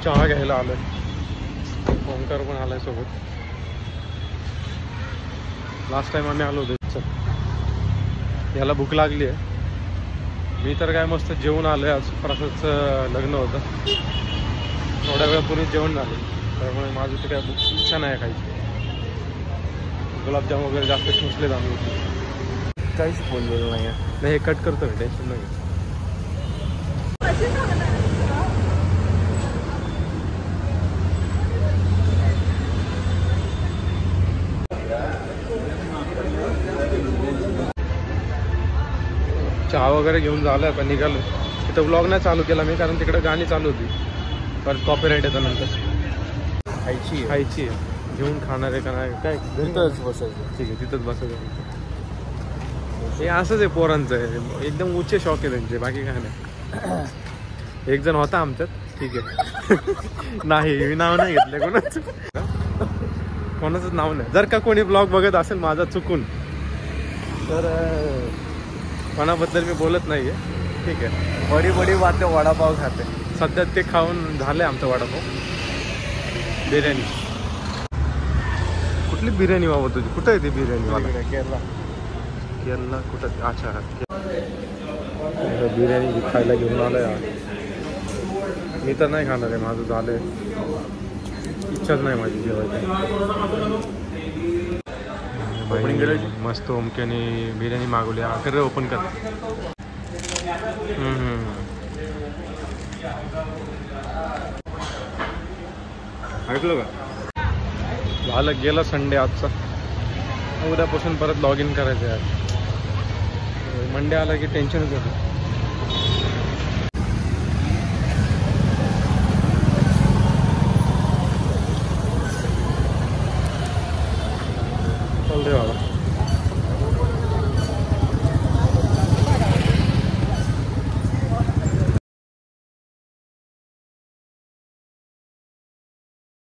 चहा घ्यायला आलोय. ओंकार पण आलाय सोबत. लास्ट टाइम आम्ही आलो होतो. याला भूक लागली आहे. मी तर काय मस्त जेवण आलोय. आज प्रसादच लग्न होतं. थोड्या वेळापूर्वी जेवण झालं, त्यामुळे माझं तर काय इच्छा नाही खायची. गुलाबजाम वगैरे जास्त ठुसलेत आम्ही. काहीच बोललेलं नाही आहे. हे कट करतो मी, टेन्शन नाही. चहा वगैरे घेऊन झालं. आता निघालो. तिथं व्लॉग नाही चालू केला मी, कारण तिकडे गाणी चालू होती. परत कॉपीराईट येतं नंतर. खायची आहे. घेऊन खाणार आहे का नाही काय, तिथंच बसायचं. ठीक आहे, तिथंच बसायचं. हे असंच आहे पोरांचं आहे. एकदम उच्च शौक आहे त्यांचे, बाकी काय नाही. एक जण होता आमच्यात, ठीक आहे. नाही, मी नाव नाही घेतलं कोणाचंच नाव नाही. जर का कोणी ब्लॉग बघत असेल माझा चुकून, तर कोणाबद्दल मी बोलत नाही आहे, ठीक आहे. बडी बडी बाते वडापाव खाते. सध्या ते खाऊन झालं आहे आमचा वडापाव. बिर्याणी. कुठली बिर्याणी बाबा तुझी? कुठं आहे ती बिर्याणी? केरला कुठं? अच्छा, बिर्याणी खायला घेऊन आलो यार. मी तर नाही खाणार आहे, माझं झालं आहे. इच्छाच नाही माझी जेवायची. मस्त ओमक्याने बिर्याणी मागवली. कर रे, ओपन कर. ऐकलं का? झालं, गेला संडे आजचा. उद्यापासून परत लॉग इन करायचं यार. मंडे आला की टेन्शनच येतं.